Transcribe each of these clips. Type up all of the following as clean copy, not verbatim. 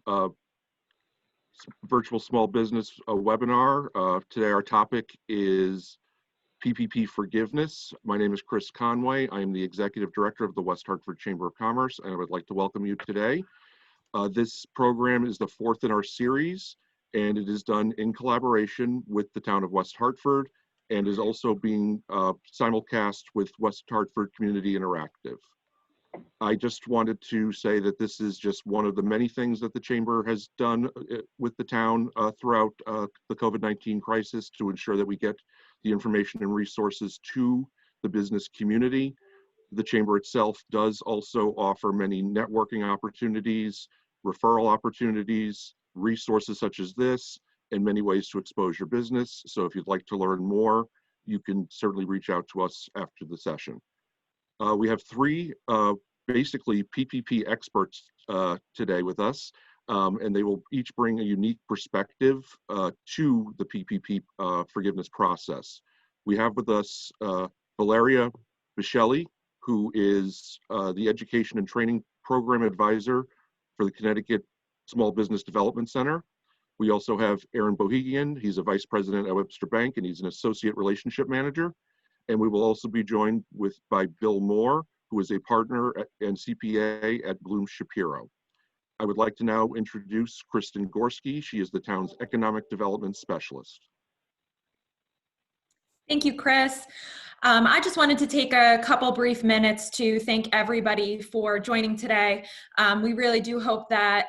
uh, virtual small business webinar. Today our topic is PPP forgiveness. My name is Chris Conway. I am the Executive Director of the West Hartford Chamber of Commerce, and I would like to welcome you today. This program is the fourth in our series, and it is done in collaboration with the town of West Hartford and is also being simulcast with West Hartford Community Interactive. I just wanted to say that this is just one of the many things that the Chamber has done with the town throughout the COVID-19 crisis to ensure that we get the information and resources to the business community. The Chamber itself does also offer many networking opportunities, referral opportunities, resources such as this, and many ways to expose your business. So if you'd like to learn more, you can certainly reach out to us after the session. We have three basically PPP experts today with us, and they will each bring a unique perspective to the PPP forgiveness process. We have with us Valeria Michelli, who is the Education and Training Program Advisor for the Connecticut Small Business Development Center. We also have Aaron Bohigian. He's a Vice President at Webster Bank, and he's an Associate Relationship Manager. And we will also be joined by Bill Moore, who is a partner and CPA at Bloom Shapiro. I would like to now introduce Kristen Gorski. She is the town's Economic Development Specialist. Thank you, Chris. I just wanted to take a couple brief minutes to thank everybody for joining today. We really do hope that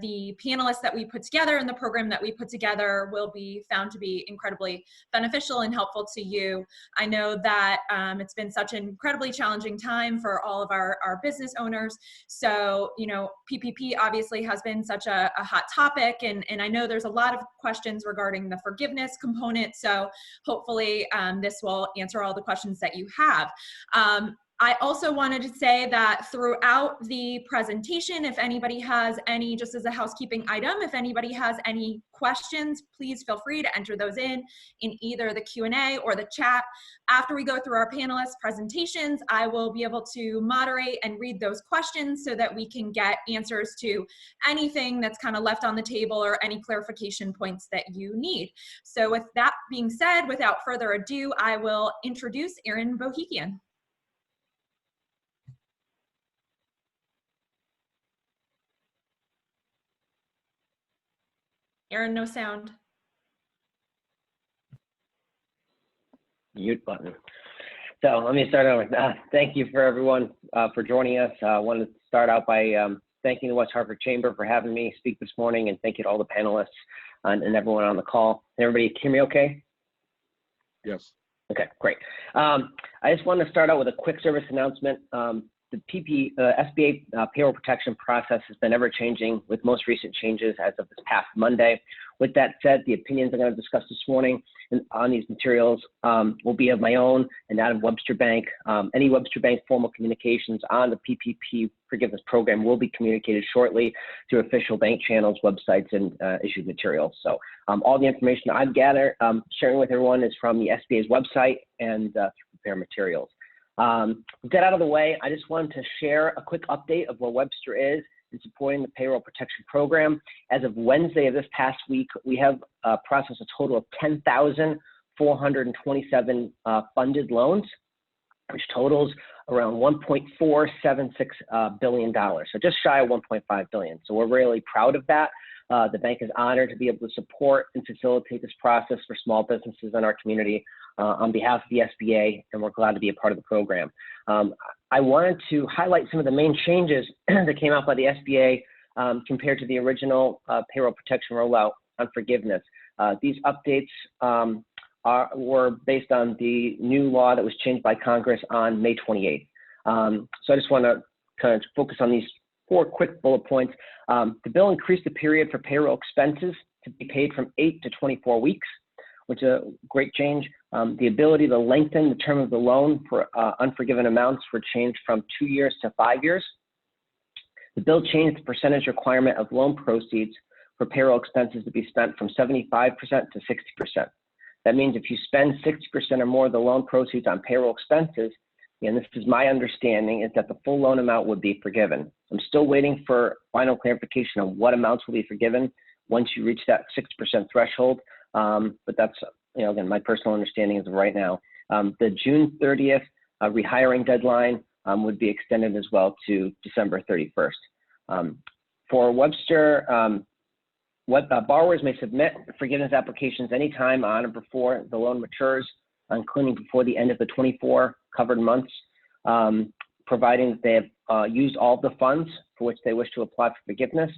the panelists that we put together and the program that we put together will be found to be incredibly beneficial and helpful to you. I know that it's been such an incredibly challenging time for all of our business owners. So, you know, PPP obviously has been such a hot topic, and I know there's a lot of questions regarding the forgiveness component. So hopefully this will answer all the questions that you have. I also wanted to say that throughout the presentation, if anybody has any, just as a housekeeping item, if anybody has any questions, please feel free to enter those in either the Q&A or the chat. After we go through our panelists' presentations, I will be able to moderate and read those questions so that we can get answers to anything that's kind of left on the table or any clarification points that you need. So with that being said, without further ado, I will introduce Aaron Bohigian. Aaron, no sound. Mute button. So let me start out with thank you for everyone for joining us. I wanted to start out by thanking the West Hartford Chamber for having me speak this morning, and thank you to all the panelists and everyone on the call. Can everybody hear me okay? Yes. Okay, great. I just wanted to start out with a quick service announcement. The SBA payroll protection process has been ever changing, with most recent changes as of this past Monday. With that said, the opinions I'm going to discuss this morning on these materials will be of my own and that of Webster Bank. Any Webster Bank formal communications on the PPP forgiveness program will be communicated shortly through official bank channels, websites, and issued materials. So all the information I've gathered, sharing with everyone, is from the SBA's website and through prepared materials. With that out of the way, I just wanted to share a quick update of where Webster is in supporting the payroll protection program. As of Wednesday of this past week, we have processed a total of 10,427 funded loans, which totals around $1.476 billion. So just shy of $1.5 billion. So we're really proud of that. The bank is honored to be able to support and facilitate this process for small businesses in our community on behalf of the SBA, and we're glad to be a part of the program. I wanted to highlight some of the main changes that came out by the SBA compared to the original payroll protection rollout on forgiveness. These updates were based on the new law that was changed by Congress on May 28th. So I just want to kind of focus on these 4 quick bullet points. The bill increased the period for payroll expenses to be paid from 8 to 24 weeks, which is a great change. The ability to lengthen the term of the loan for unforgiven amounts were changed from 2 years to 5 years. The bill changed the percentage requirement of loan proceeds for payroll expenses to be spent from 75% to 60%. That means if you spend 60% or more of the loan proceeds on payroll expenses, and this is my understanding, is that the full loan amount would be forgiven. I'm still waiting for final clarification on what amounts will be forgiven once you reach that 6% threshold. But that's, again, my personal understanding as of right now. The June 30th rehiring deadline would be extended as well to December 31st. For Webster, borrowers may submit forgiveness applications anytime on or before the loan matures, including before the end of the 24 covered months, providing that they have used all of the funds for which they wish to apply for forgiveness.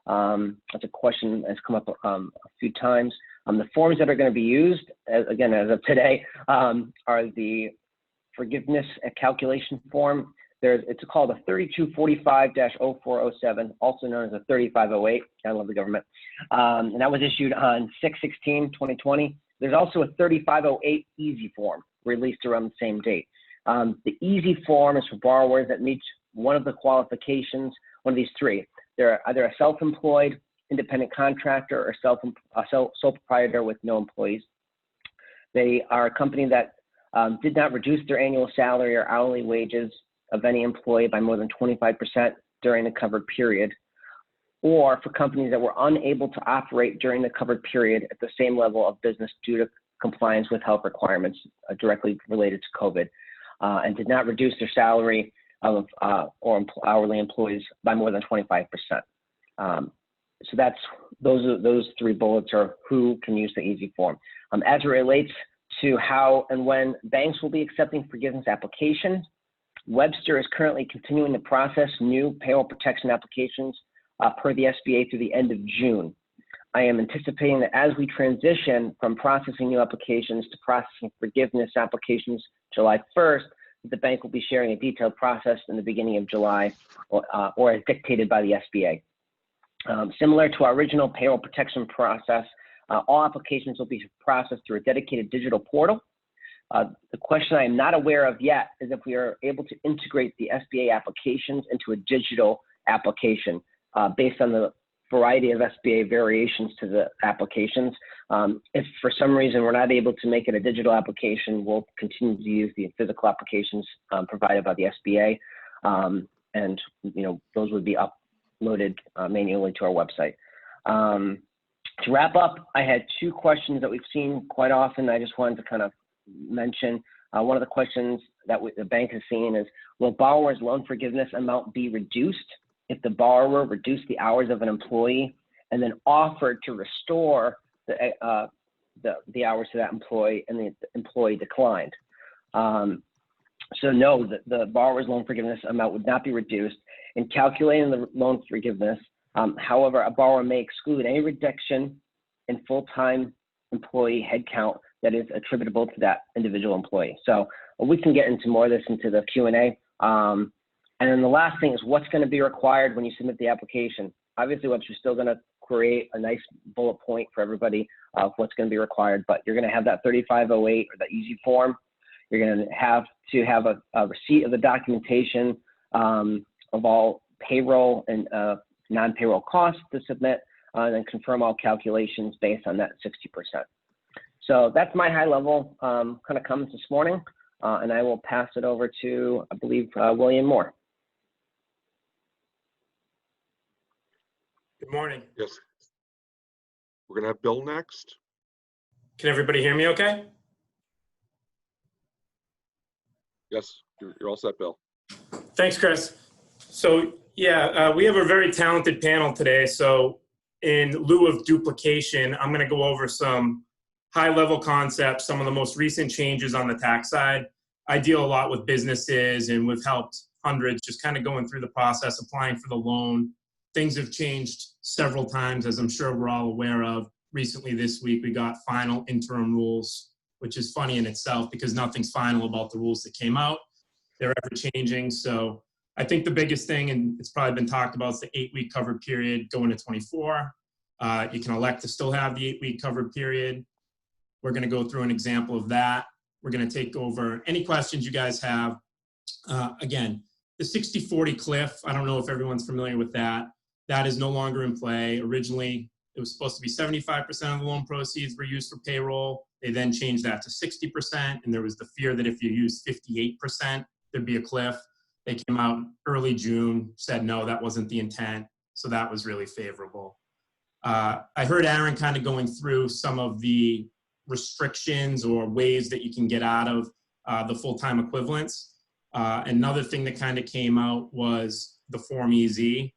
That's a question that's come up a few times. The forms that are going to be used, again, as of today, are the forgiveness calculation form. It's called a 3245-0407, also known as a 3508. I love the government. And that was issued on 6/16/2020. There's also a 3508 easy form released around the same date. The easy form is for borrowers that meet one of the qualifications, one of these three. They're either a self-employed, independent contractor, or sole proprietor with no employees. They are a company that did not reduce their annual salary or hourly wages of any employee by more than 25% during the covered period, or for companies that were unable to operate during the covered period at the same level of business due to compliance with health requirements directly related to COVID, and did not reduce their salary of or hourly employees by more than 25%. So those three bullets are who can use the easy form. As it relates to how and when banks will be accepting forgiveness applications, Webster is currently continuing to process new payroll protection applications per the SBA through the end of June. I am anticipating that as we transition from processing new applications to processing forgiveness applications July 1st, the bank will be sharing a detailed process in the beginning of July or as dictated by the SBA. Similar to our original payroll protection process, all applications will be processed through a dedicated digital portal. The question I am not aware of yet is if we are able to integrate the SBA applications into a digital application based on the variety of SBA variations to the applications. If for some reason we're not able to make it a digital application, we'll continue to use the physical applications provided by the SBA, and those would be uploaded manually to our website. To wrap up, I had two questions that we've seen quite often. I just wanted to kind of mention. One of the questions that the bank has seen is, will borrower's loan forgiveness amount be reduced if the borrower reduced the hours of an employee and then offered to restore the hours to that employee and the employee declined? So no, the borrower's loan forgiveness amount would not be reduced. In calculating the loan forgiveness, however, a borrower may exclude any reduction in full-time employee headcount that is attributable to that individual employee. So we can get into more of this into the Q&A. And then the last thing is what's going to be required when you submit the application. Obviously, Webster's still going to create a nice bullet point for everybody of what's going to be required, but you're going to have that 3508 or that easy form. You're going to have a receipt of the documentation of all payroll and non-payroll costs to submit, and then confirm all calculations based on that 60%. So that's my high-level kind of comments this morning, and I will pass it over to, I believe, William Moore. Good morning. Yes. We're going to have Bill next. Can everybody hear me okay? Yes, you're all set, Bill. Thanks, Chris. So yeah, we have a very talented panel today. So in lieu of duplication, I'm going to go over some high-level concepts, some of the most recent changes on the tax side. I deal a lot with businesses, and we've helped hundreds just kind of going through the process, applying for the loan. Things have changed several times, as I'm sure we're all aware of. Recently this week, we got final interim rules, which is funny in itself because nothing's final about the rules that came out. They're ever changing. So I think the biggest thing, and it's probably been talked about, is the 8-week covered period going to 24. You can elect to still have the 8-week covered period. We're going to go through an example of that. We're going to take over any questions you guys have. Again, the 60-40 cliff, I don't know if everyone's familiar with that. That is no longer in play. Originally, it was supposed to be 75% of the loan proceeds were used for payroll. They then changed that to 60%, and there was the fear that if you use 58%, there'd be a cliff. They came out early June, said no, that wasn't the intent. So that was really favorable. I heard Aaron kind of going through some of the restrictions or ways that you can get out of the full-time equivalents. Another thing that kind of came out was the Form EZ.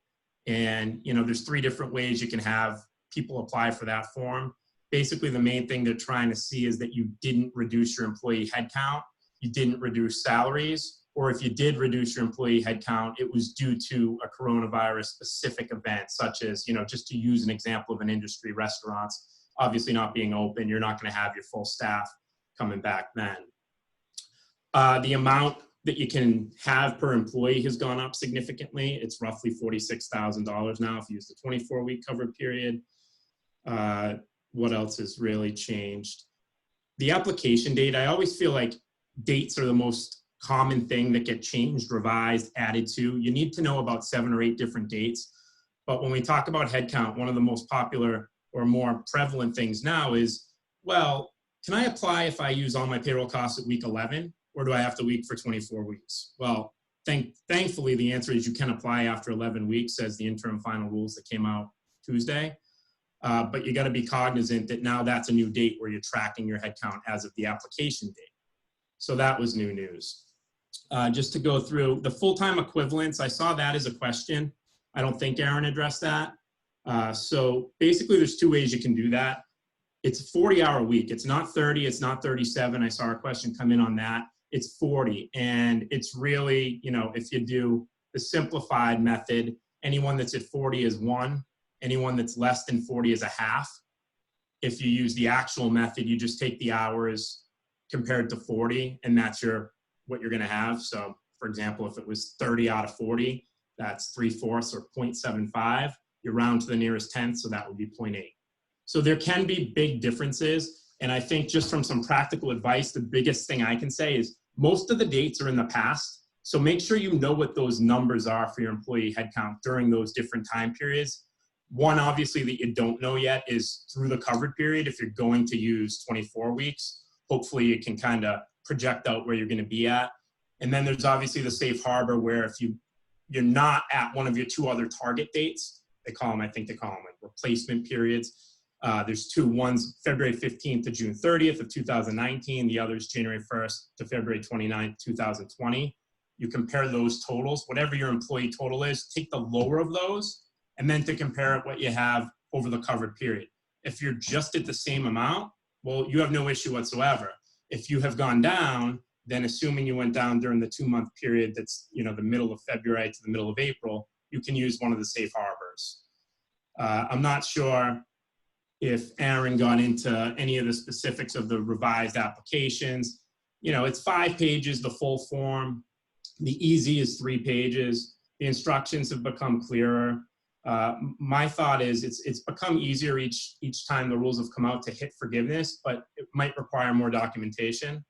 And, there's 3 different ways you can have people apply for that form. Basically, the main thing they're trying to see is that you didn't reduce your employee headcount, you didn't reduce salaries, or if you did reduce your employee headcount, it was due to a coronavirus specific event, such as, just to use an example of an industry, restaurants, obviously not being open, you're not going to have your full staff coming back then. The amount that you can have per employee has gone up significantly. It's roughly $46,000 now if you use the 24-week covered period. What else has really changed? The application date, I always feel like dates are the most common thing that get changed, revised, added to. You need to know about 7 or 8 different dates. But when we talk about headcount, one of the most popular or more prevalent things now is, well, can I apply if I use all my payroll costs at week 11, or do I have to week for 24 weeks? Well, thankfully, the answer is you can apply after 11 weeks as the interim final rules that came out Tuesday. But you got to be cognizant that now that's a new date where you're tracking your headcount as of the application date. So that was new news. Just to go through the full-time equivalents, I saw that as a question. I don't think Aaron addressed that. So basically there's 2 ways you can do that. It's a 40-hour week. It's not 30, it's not 37. I saw a question come in on that. It's 40. And it's really, if you do the simplified method, anyone that's at 40 is 1. Anyone that's less than 40 is a half. If you use the actual method, you just take the hours compared to 40, and that's what you're going to have. So, for example, if it was 30 out of 40, that's 3/4 or 0.75. You round to the nearest tenth, so that would be 0.8. So there can be big differences, and I think just from some practical advice, the biggest thing I can say is most of the dates are in the past. So make sure you know what those numbers are for your employee headcount during those different time periods. One, obviously, that you don't know yet is through the covered period. If you're going to use 24 weeks, hopefully you can kind of project out where you're going to be at. And then there's obviously the safe harbor where if you're not at one of your 2 other target dates, I think they call them like replacement periods. There's 2. One's February 15th to June 30th of 2019. The other is January 1st to February 29th, 2020. You compare those totals, whatever your employee total is, take the lower of those, and then to compare it what you have over the covered period. If you're just at the same amount, well, you have no issue whatsoever. If you have gone down, then assuming you went down during the 2-month period that's the middle of February to the middle of April, you can use one of the safe harbors. I'm not sure if Aaron got into any of the specifics of the revised applications. It's 5 pages, the full form. The easy is 3 pages. The instructions have become clearer. My thought is it's become easier each time the rules have come out to hit forgiveness, but it might require more documentation.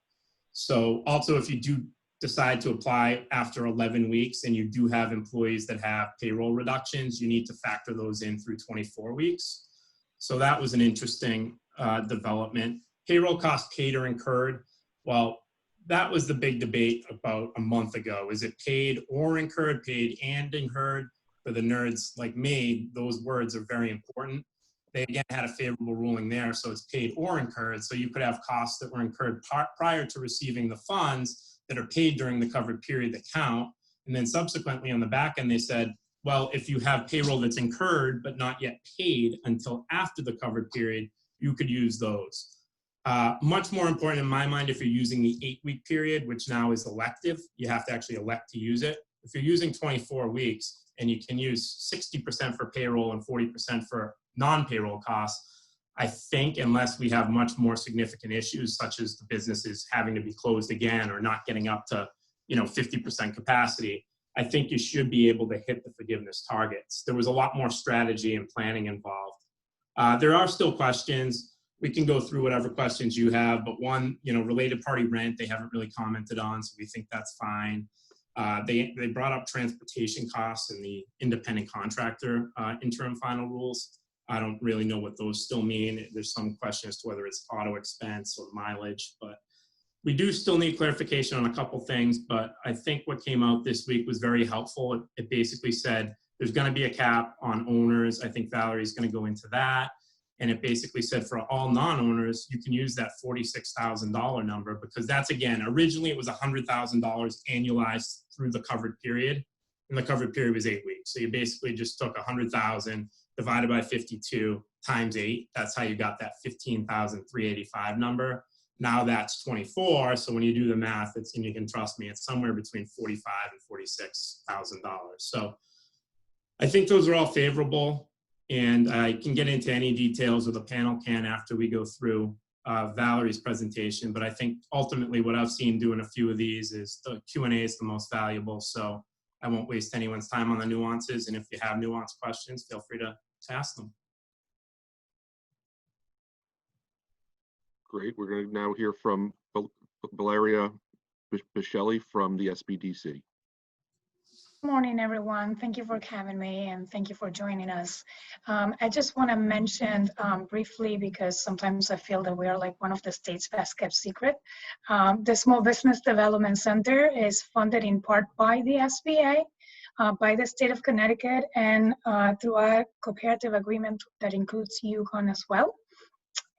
So also, if you do decide to apply after 11 weeks and you do have employees that have payroll reductions, you need to factor those in through 24 weeks. So that was an interesting development. Payroll costs paid or incurred. Well, that was the big debate about a month ago. Is it paid or incurred? Paid and incurred? For the nerds like me, those words are very important. They again had a favorable ruling there, so it's paid or incurred. So you could have costs that were incurred prior to receiving the funds that are paid during the covered period that count. And then subsequently on the back end, they said, well, if you have payroll that's incurred but not yet paid until after the covered period, you could use those. Much more important in my mind if you're using the 8-week period, which now is elective, you have to actually elect to use it. If you're using 24 weeks and you can use 60% for payroll and 40% for non-payroll costs, I think unless we have much more significant issues such as the businesses having to be closed again or not getting up to 50% capacity, I think you should be able to hit the forgiveness targets. There was a lot more strategy and planning involved. There are still questions. We can go through whatever questions you have, but one, related party rent, they haven't really commented on, so we think that's fine. They brought up transportation costs and the independent contractor interim final rules. I don't really know what those still mean. There's some question as to whether it's auto expense or mileage, but We do still need clarification on a couple things, but I think what came out this week was very helpful. It basically said there's going to be a cap on owners. I think Valerie's going to go into that. And it basically said for all non-owners, you can use that $46,000 number, because that's, again, originally it was $100,000 annualized through the covered period. And the covered period was 8 weeks. So you basically just took 100,000 divided by 52 times 8. That's how you got that 15,385 number. Now that's 24. So when you do the math, it's, and you can trust me, it's somewhere between $45,000 and $46,000. So I think those are all favorable, and I can get into any details, or the panel can, after we go through Valerie's presentation. But I think ultimately what I've seen doing a few of these is the Q&A is the most valuable. So I won't waste anyone's time on the nuances. And if you have nuanced questions, feel free to ask them. Great. We're going to now hear from Valeria Bichelli from the SBDC. Good morning, everyone. Thank you for having me, and thank you for joining us. I just want to mention briefly, because sometimes I feel that we are like one of the state's best kept secret. The Small Business Development Center is funded in part by the SBA, by the state of Connecticut, and through a cooperative agreement that includes UConn as well.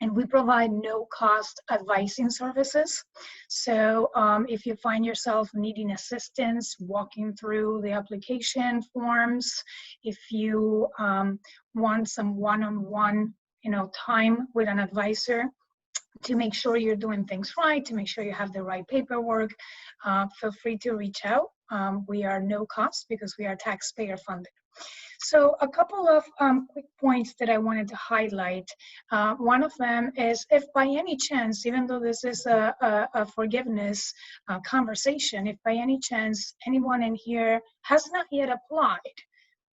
And we provide no-cost advising services. So if you find yourself needing assistance walking through the application forms, if you want some one-on-one, time with an advisor to make sure you're doing things right, to make sure you have the right paperwork, feel free to reach out. We are no cost because we are taxpayer funded. So a couple of quick points that I wanted to highlight. One of them is, if by any chance, even though this is a forgiveness conversation, if by any chance anyone in here has not yet applied,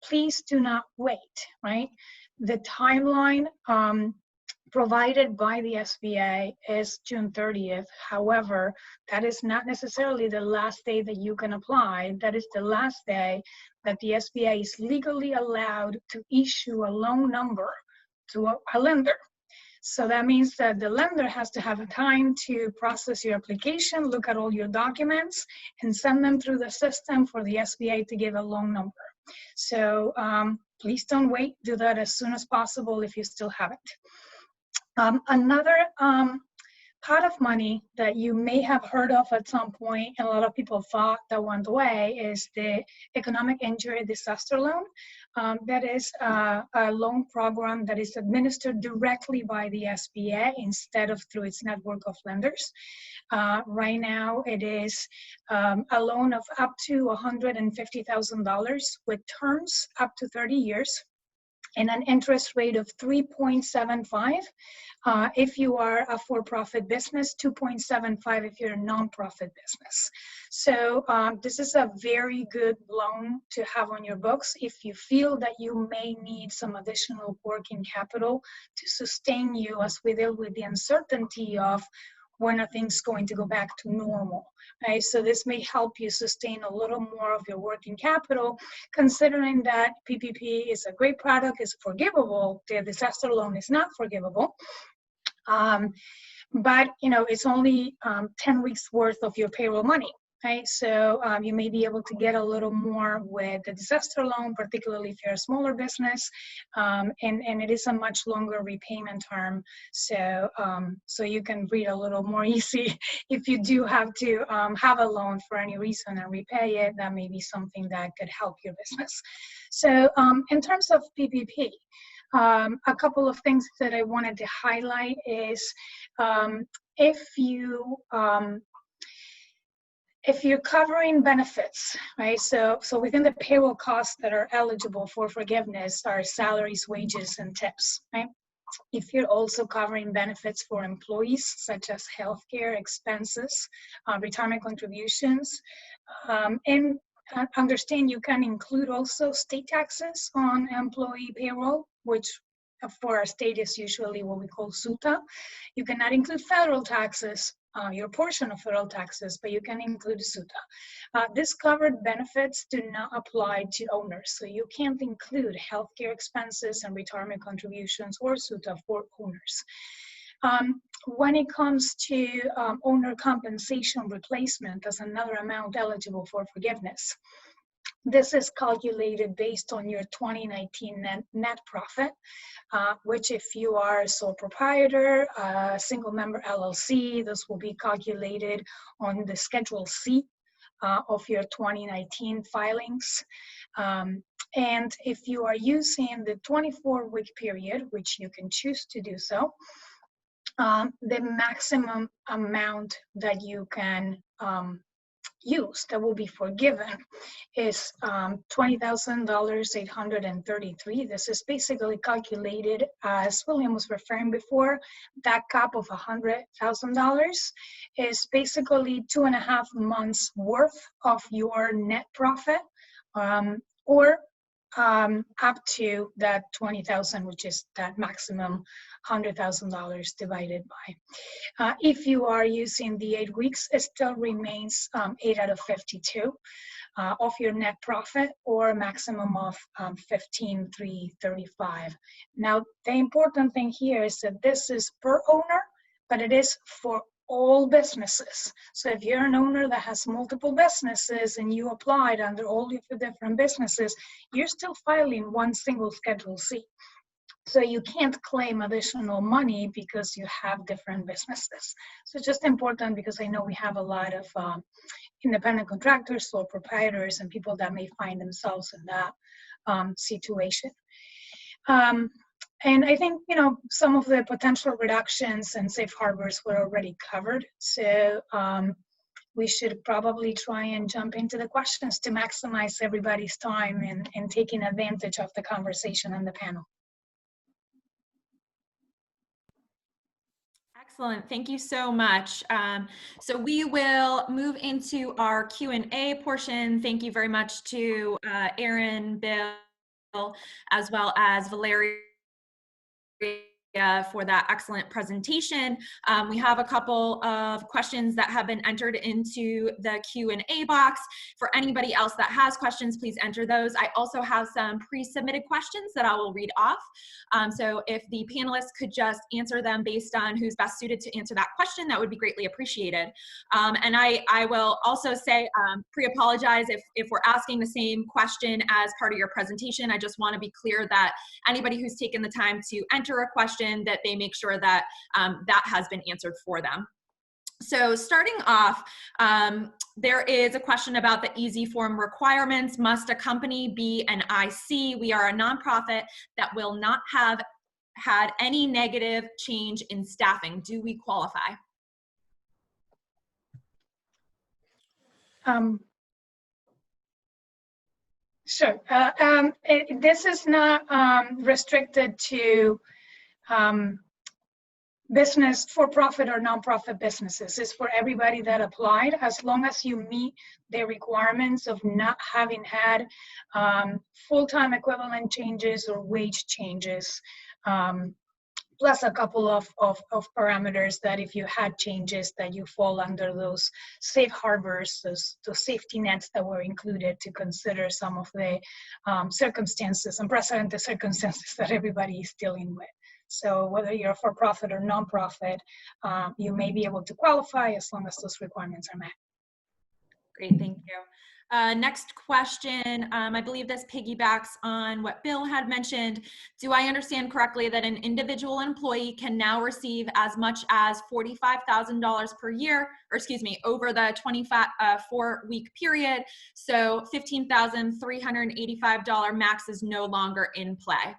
please do not wait, right? The timeline provided by the SBA is June 30th. However, that is not necessarily the last day that you can apply. That is the last day that the SBA is legally allowed to issue a loan number to a lender. So that means that the lender has to have a time to process your application, look at all your documents, and send them through the system for the SBA to give a loan number. So please don't wait. Do that as soon as possible if you still haven't. Another pot of money that you may have heard of at some point, and a lot of people thought that went away, is the Economic Injury Disaster Loan. That is a loan program that is administered directly by the SBA instead of through its network of lenders. Right now, it is a loan of up to $150,000 with terms up to 30 years. And an interest rate of 3.75 if you are a for-profit business, 2.75 if you're a nonprofit business. So this is a very good loan to have on your books if you feel that you may need some additional working capital to sustain you as we deal with the uncertainty of when are things going to go back to normal, right? So this may help you sustain a little more of your working capital, considering that PPP is a great product, is forgivable. The disaster loan is not forgivable. But it's only 10 weeks worth of your payroll money, right? So you may be able to get a little more with the disaster loan, particularly if you're a smaller business, and it is a much longer repayment term. So so you can read a little more easy. If you do have to have a loan for any reason and repay it, that may be something that could help your business. So in terms of PPP, a couple of things that I wanted to highlight is if you're covering benefits, right? So within the payroll costs that are eligible for forgiveness are salaries, wages, and tips, right? If you're also covering benefits for employees, such as healthcare expenses, retirement contributions, and understand you can include also state taxes on employee payroll, which for our state is usually what we call SUTA. You cannot include federal taxes, your portion of federal taxes, but you can include SUTA. These covered benefits do not apply to owners, so you can't include healthcare expenses and retirement contributions or SUTA for owners. When it comes to owner compensation replacement as another amount eligible for forgiveness, this is calculated based on your 2019 net profit, which if you are a sole proprietor, single member LLC, this will be calculated on the Schedule C of your 2019 filings. And if you are using the 24-week period, which you can choose to do so, the maximum amount that you can use that will be forgiven is $20,833. This is basically calculated, as William was referring before, that cap of $100,000 is basically 2.5 months worth of your net profit, or up to that 20,000, which is that maximum $100,000 divided by. If you are using the 8 weeks, it still remains 8 out of 52 of your net profit, or a maximum of 15,335. Now, the important thing here is that this is per owner, but it is for all businesses. So if you're an owner that has multiple businesses and you applied under all of the different businesses, you're still filing one single Schedule C. So you can't claim additional money because you have different businesses. So it's just important, because I know we have a lot of independent contractors, sole proprietors, and people that may find themselves in that situation. And I think, some of the potential reductions and safe harbors were already covered. So we should probably try and jump into the questions to maximize everybody's time and taking advantage of the conversation on the panel. Excellent. Thank you so much. So we will move into our Q&A portion. Thank you very much to Aaron, Bill, as well as Valeria, for that excellent presentation. We have a couple of questions that have been entered into the Q&A box. For anybody else that has questions, please enter those. I also have some pre-submitted questions that I will read off. So if the panelists could just answer them based on who's best suited to answer that question, that would be greatly appreciated. And I will also say, pre-apologize if we're asking the same question as part of your presentation. I just want to be clear that anybody who's taken the time to enter a question, that they make sure that that has been answered for them. So starting off, there is a question about the easy form requirements. Must a company be an IC? We are a nonprofit that will not have had any negative change in staffing. Do we qualify? Sure. This is not restricted to business, for-profit or nonprofit businesses. It's for everybody that applied, as long as you meet the requirements of not having had full-time equivalent changes or wage changes, plus a couple of parameters that if you had changes, that you fall under those safe harbors, those safety nets that were included to consider some of the circumstances, unprecedented circumstances that everybody is dealing with. So whether you're for-profit or nonprofit, you may be able to qualify as long as those requirements are met. Great, thank you. Next question, I believe this piggybacks on what Bill had mentioned. Do I understand correctly that an individual employee can now receive as much as $45,000 per year, or excuse me, over the 24-week period? So $15,385 max is no longer in play.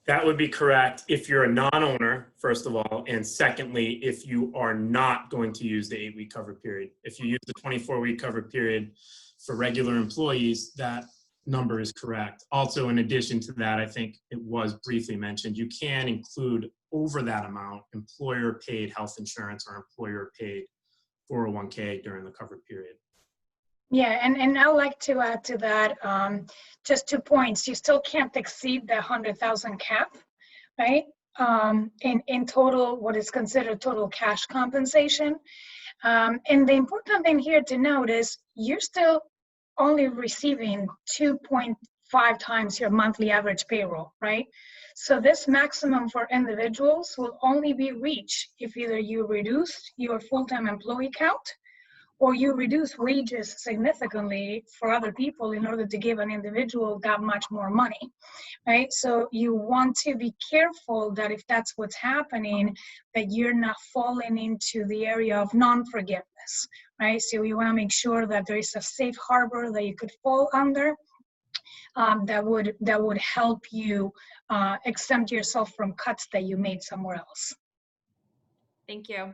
That would be correct if you're a non-owner, first of all, and secondly, if you are not going to use the 8-week cover period. If you use the 24-week cover period for regular employees, that number is correct. Also, in addition to that, I think it was briefly mentioned, you can include over that amount employer-paid health insurance or employer-paid 401k during the cover period. Yeah, and I'd like to add to that just 2 points. You still can't exceed the 100,000 cap, right? In total, what is considered total cash compensation. And the important thing here to note is you're still only receiving 2.5 times your monthly average payroll, right? So this maximum for individuals will only be reached if either you reduce your full-time employee count or you reduce wages significantly for other people in order to give an individual that much more money, right? So you want to be careful that if that's what's happening, that you're not falling into the area of non-forgiveness, right? So you want to make sure that there is a safe harbor that you could fall under that would help you exempt yourself from cuts that you made somewhere else. Thank you.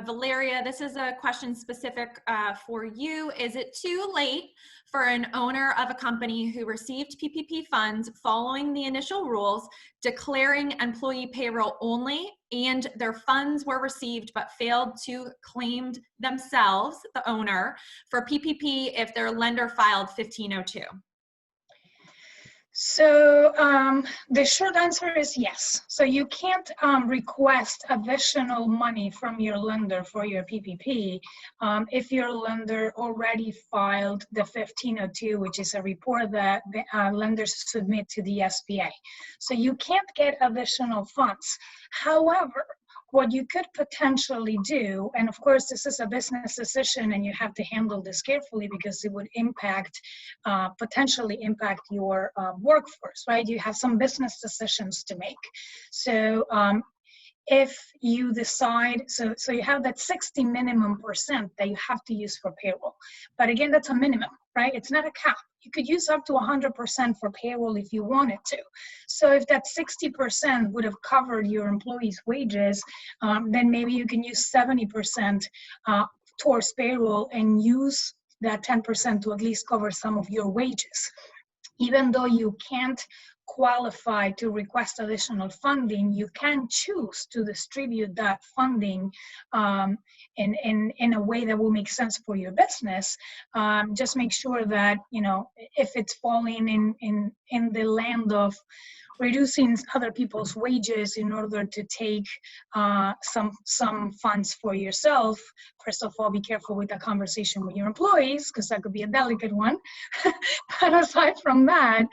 Valeria, this is a question specific for you. Is it too late for an owner of a company who received PPP funds following the initial rules, declaring employee payroll only, and their funds were received but failed to claim themselves, the owner, for PPP if their lender filed 1502? So the short answer is yes. So you can't request additional money from your lender for your PPP if your lender already filed the 1502, which is a report that the lenders submit to the SBA. So you can't get additional funds. However, what you could potentially do, and of course this is a business decision and you have to handle this carefully because it would impact, potentially impact your workforce, right? You have some business decisions to make. So if you decide, so you have that 60 minimum % that you have to use for payroll. But again, that's a minimum, right? It's not a cap. You could use up to 100% for payroll if you wanted to. So if that 60% would have covered your employees' wages, then maybe you can use 70% towards payroll and use that 10% to at least cover some of your wages. Even though you can't qualify to request additional funding, you can choose to distribute that funding in a way that will make sense for your business. Just make sure that, you know, if it's falling in the land of reducing other people's wages in order to take some funds for yourself, first of all, be careful with the conversation with your employees, because that could be a delicate one. But aside from that,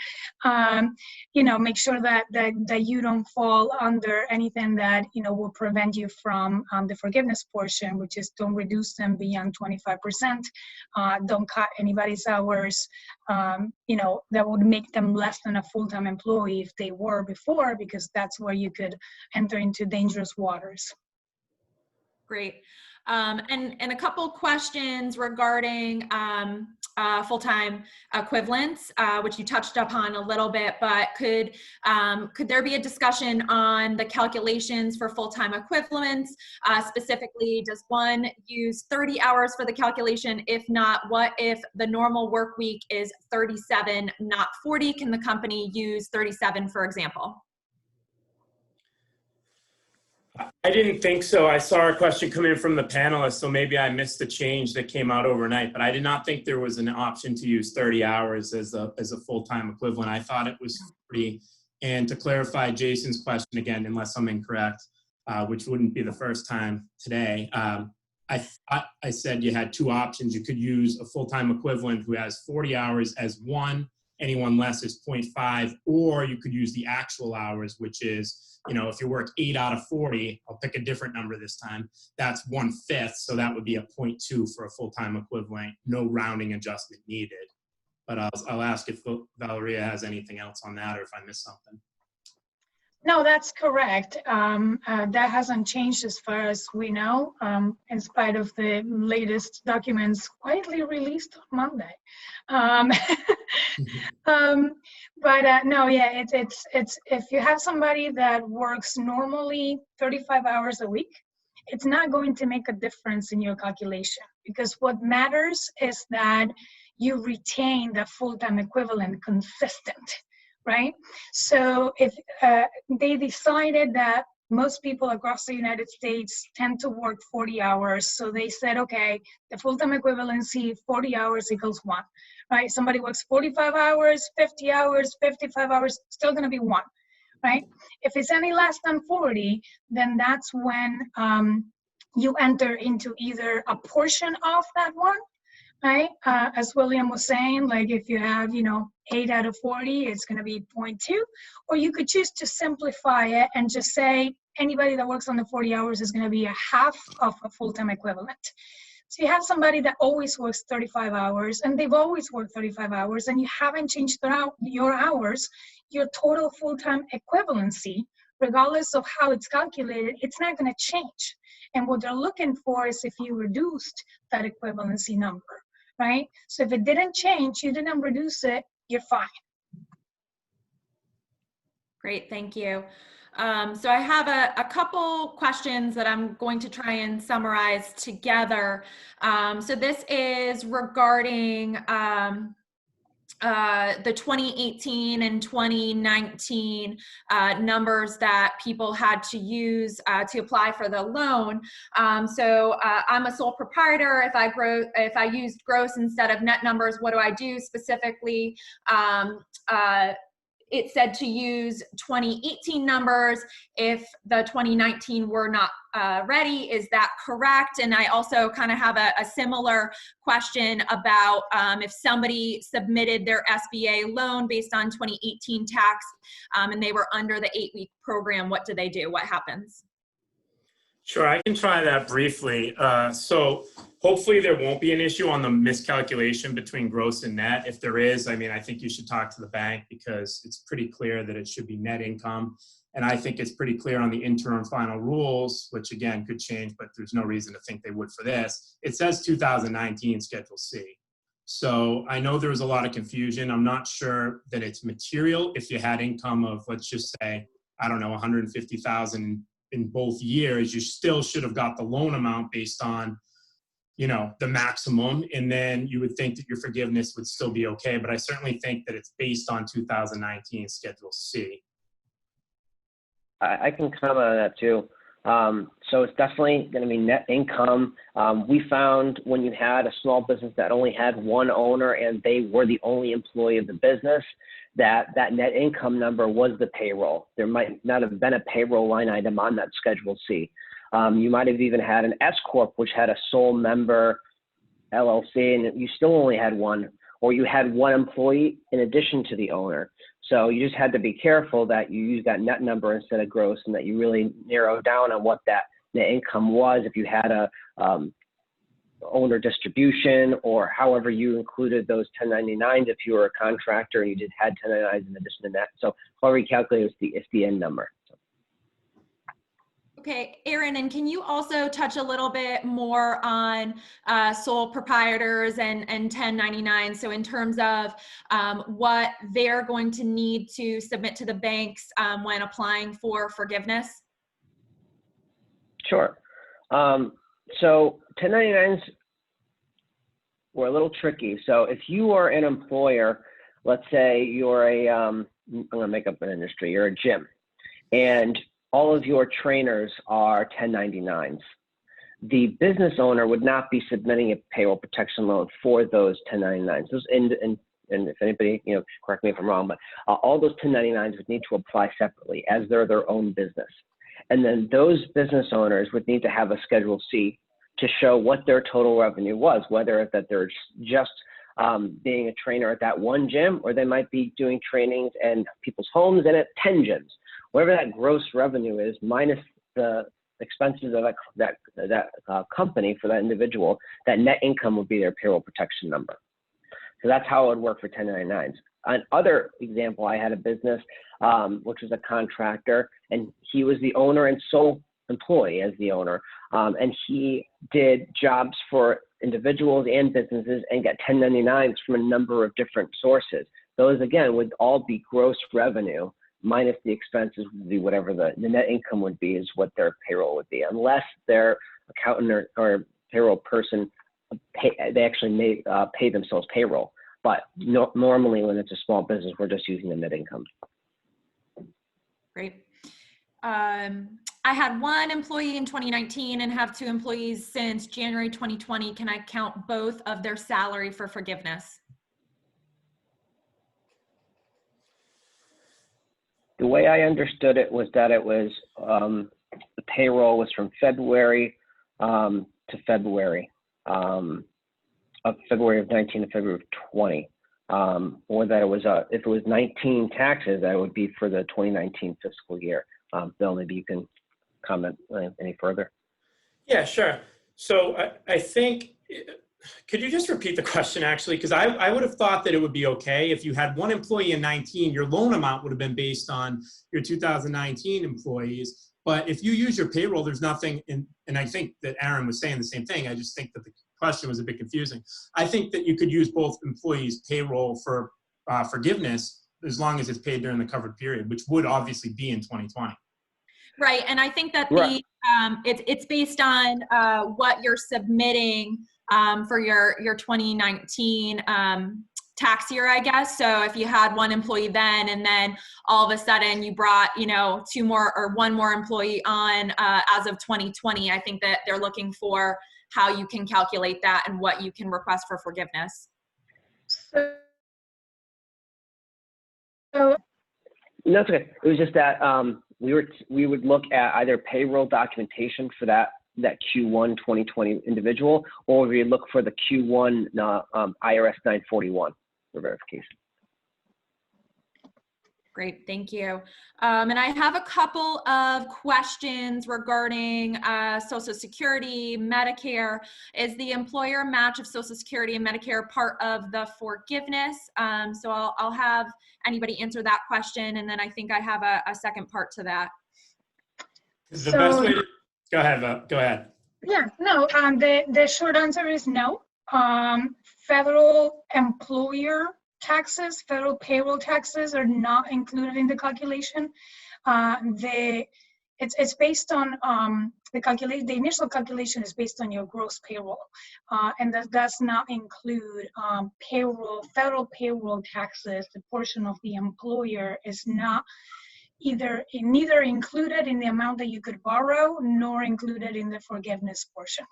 you know, make sure that you don't fall under anything that, you know, will prevent you from the forgiveness portion, which is don't reduce them beyond 25%. Don't cut anybody's hours, you know, that would make them less than a full-time employee if they were before, because that's where you could enter into dangerous waters. Great. And a couple questions regarding full-time equivalents, which you touched upon a little bit, but could there be a discussion on the calculations for full-time equivalents? Specifically, does one use 30 hours for the calculation? If not, what if the normal work week is 37, not 40? Can the company use 37, for example? I didn't think so. I saw a question come in from the panelists, so maybe I missed the change that came out overnight, but I did not think there was an option to use 30 hours as a full-time equivalent. I thought it was free. And to clarify Jason's question again, unless I'm incorrect, which wouldn't be the first time today, I said you had two options. You could use a full-time equivalent who has 40 hours as one, anyone less is 0.5, or you could use the actual hours, which is, you know, if you work 8 out of 40, I'll pick a different number this time, that's 1/5, so that would be a 0.2 for a full-time equivalent, no rounding adjustment needed. But I'll ask if Valeria has anything else on that or if I missed something. No, that's correct. That hasn't changed as far as we know, in spite of the latest documents quietly released on Monday. But no, yeah, it's if you have somebody that works normally 35 hours a week, it's not going to make a difference in your calculation, because what matters is that you retain the full-time equivalent consistent. Right? So if they decided that most people across the United States tend to work 40 hours, so they said, okay, the full-time equivalency, 40 hours equals 1, right? Somebody works 45 hours, 50 hours, 55 hours, still gonna be 1, right? If it's any less than 40, then that's when you enter into either a portion of that 1, right? As William was saying, like if you have, 8 out of 40, it's going to be 0.2, or you could choose to simplify it and just say anybody that works on the 40 hours is going to be a half of a full-time equivalent. So you have somebody that always works 35 hours and they've always worked 35 hours and you haven't changed your hours, your total full-time equivalency, regardless of how it's calculated, it's not going to change. And what they're looking for is if you reduced that equivalency number, right? So if it didn't change, you didn't reduce it, you're fine. Great, thank you. So I have a couple questions that I'm going to try and summarize together. So this is regarding the 2018 and 2019 numbers that people had to use to apply for the loan. So I'm a sole proprietor. If I used gross instead of net numbers, what do I do specifically? It said to use 2018 numbers if the 2019 were not ready. Is that correct? And I also kind of have a similar question about if somebody submitted their SBA loan based on 2018 tax and they were under the 8-week program, what do they do? What happens? Sure, I can try that briefly. So hopefully there won't be an issue on the miscalculation between gross and net. If there is, I mean, I think you should talk to the bank because it's pretty clear that it should be net income. And I think it's pretty clear on the interim final rules, which again could change, but there's no reason to think they would for this. It says 2019 Schedule C. So I know there was a lot of confusion. I'm not sure that it's material if you had income of, let's just say, I don't know, 150,000 in both years, you still should have got the loan amount based on, the maximum, and then you would think that your forgiveness would still be okay. But I certainly think that it's based on 2019 Schedule C. I can comment on that too. So it's definitely going to be net income. We found when you had a small business that only had one owner and they were the only employee of the business, that net income number was the payroll. There might not have been a payroll line item on that Schedule C. You might have even had an S Corp, which had a sole member LLC, and you still only had one, or you had one employee in addition to the owner. So you just had to be careful that you use that net number instead of gross, and that you really narrow down on what that net income was. If you had a owner distribution, or however you included those 1099s, if you were a contractor and you had 1099s in addition to that. So however you calculate, it's the end number. Okay, Aaron, and can you also touch a little bit more on sole proprietors and 1099? So in terms of what they're going to need to submit to the banks when applying for forgiveness? Sure. So 1099s were a little tricky. So if you are an employer, let's say you're I'm going to make up an industry, you're a gym, and all of your trainers are 1099s. The business owner would not be submitting a payroll protection loan for those 1099s. And if anybody, correct me if I'm wrong, but all those 1099s would need to apply separately as they're their own business. And then those business owners would need to have a Schedule C to show what their total revenue was, whether that they're just being a trainer at that one gym, or they might be doing trainings in people's homes and at 10 gyms. Whatever that gross revenue is, minus the expenses of that company for that individual, that net income would be their payroll protection number. So that's how it would work for 1099s. Another example, I had a business, which was a contractor, and he was the owner and sole employee as the owner. And he did jobs for individuals and businesses and got 1099s from a number of different sources. Those, again, would all be gross revenue, minus the expenses would be whatever the net income would be, is what their payroll would be, unless their accountant or payroll person, they actually may pay themselves payroll. But normally when it's a small business, we're just using the net income. Great. I had one employee in 2019 and have 2 employees since January 2020. Can I count both of their salary for forgiveness? The way I understood it was that it was the payroll was from February to February. of February of 19 to February of 20. Or that it was, if it was 19 taxes, that would be for the 2019 fiscal year. Bill, maybe you can comment any further. Yeah, sure. So I think, could you just repeat the question actually? Because I would have thought that it would be okay if you had one employee in 19, your loan amount would have been based on your 2019 employees. But if you use your payroll, there's nothing in, and I think that Aaron was saying the same thing. I just think that the question was a bit confusing. I think that you could use both employees' payroll for forgiveness as long as it's paid during the covered period, which would obviously be in 2020. Right, and I think that Right. it's based on what you're submitting for your 2019 tax year, I guess. So if you had one employee then, and then all of a sudden you brought, two more or one more employee on as of 2020, I think that they're looking for how you can calculate that and what you can request for forgiveness. So No, it's okay. It was just that we would look at either payroll documentation for that Q1 2020 individual, or we look for the Q1 IRS 941 for verification. Great, thank you. And I have a couple of questions regarding Social Security, Medicare. Is the employer match of Social Security and Medicare part of the forgiveness? So I'll have anybody answer that question, and then I think I have a second part to that. The best way to, go ahead. Yeah, no, the short answer is no. Federal employer taxes, federal payroll taxes are not included in the calculation. It's based on the initial calculation is based on your gross payroll, and that does not include federal payroll taxes. The portion of the employer is not neither included in the amount that you could borrow, nor included in the forgiveness portion.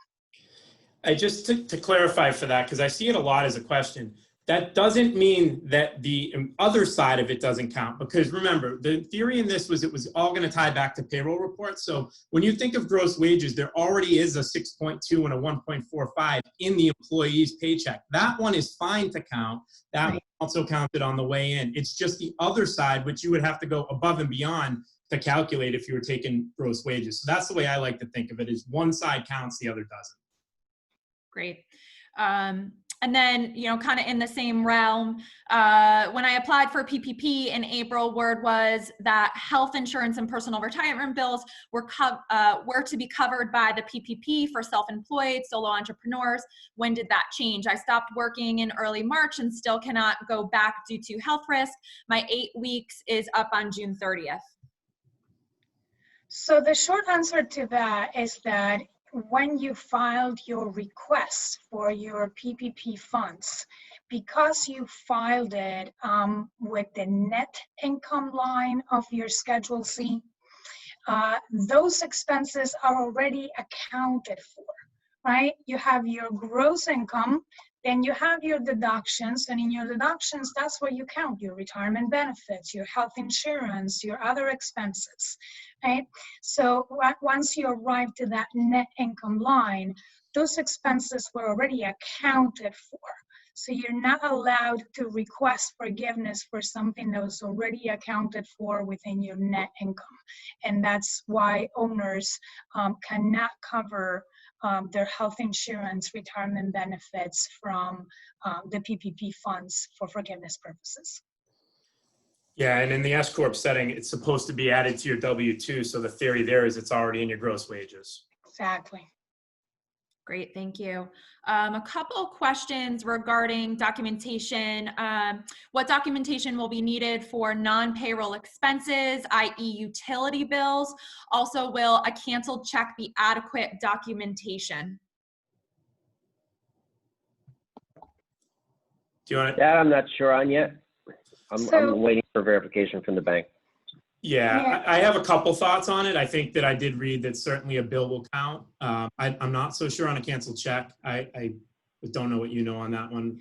I just to clarify for that, because I see it a lot as a question. That doesn't mean that the other side of it doesn't count, because remember, the theory in this was it was all going to tie back to payroll reports. So when you think of gross wages, there already is a 6.2 and a 1.45 in the employee's paycheck. That one is fine to count. That one also counted on the way in. It's just the other side, which you would have to go above and beyond to calculate if you were taking gross wages. So that's the way I like to think of it, is one side counts, the other doesn't. Great. And then, kind of in the same realm, when I applied for PPP in April, word was that health insurance and personal retirement bills were to be covered by the PPP for self-employed solo entrepreneurs. When did that change? I stopped working in early March and still cannot go back due to health risk. My 8 weeks is up on June 30th. So the short answer to that is that when you filed your request for your PPP funds, because you filed it with the net income line of your Schedule C, those expenses are already accounted for, right? You have your gross income, then you have your deductions, and in your deductions, that's where you count your retirement benefits, your health insurance, your other expenses, right? So once you arrive to that net income line, those expenses were already accounted for. So you're not allowed to request forgiveness for something that was already accounted for within your net income. And that's why owners cannot cover their health insurance, retirement benefits from the PPP funds for forgiveness purposes. Yeah, and in the S Corp setting, it's supposed to be added to your W-2. So the theory there is it's already in your gross wages. Exactly. Great, thank you. A couple of questions regarding documentation. What documentation will be needed for non-payroll expenses, i.e. utility bills? Also, will a canceled check be adequate documentation? Do you want to? That I'm not sure on yet. I'm waiting for verification from the bank. Yeah, I have a couple thoughts on it. I think that I did read that certainly a bill will count. I'm not so sure on a canceled check. I don't know what you know on that one.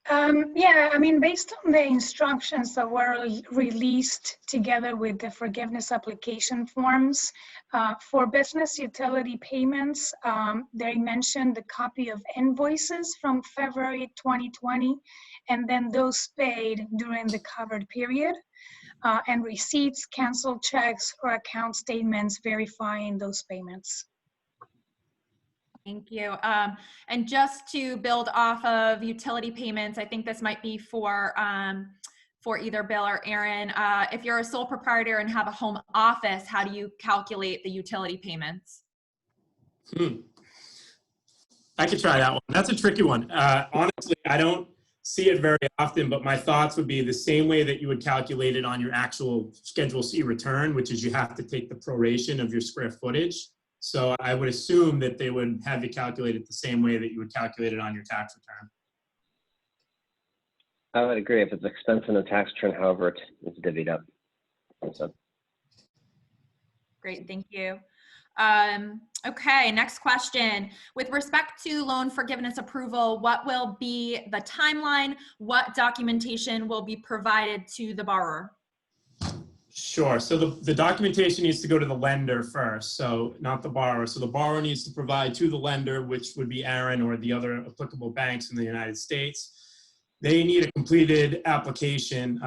Yeah, I mean, based on the instructions that were released together with the forgiveness application forms, for business utility payments, they mentioned the copy of invoices from February 2020, and then those paid during the covered period, and receipts, canceled checks, or account statements verifying those payments. Thank you. And just to build off of utility payments, I think this might be for either Bill or Aaron. If you're a sole proprietor and have a home office, how do you calculate the utility payments? I could try that one. That's a tricky one. Honestly, I don't see it very often, but my thoughts would be the same way that you would calculate it on your actual Schedule C return, which is you have to take the proration of your square footage. So I would assume that they would have you calculate it the same way that you would calculate it on your tax return. I would agree. If it's expense in the tax return, however, it's divvied up. So. Great, thank you. Okay, next question. With respect to loan forgiveness approval, what will be the timeline? What documentation will be provided to the borrower? Sure. So the documentation needs to go to the lender first, so not the borrower. So the borrower needs to provide to the lender, which would be Aaron or the other applicable banks in the United States. They need a completed application.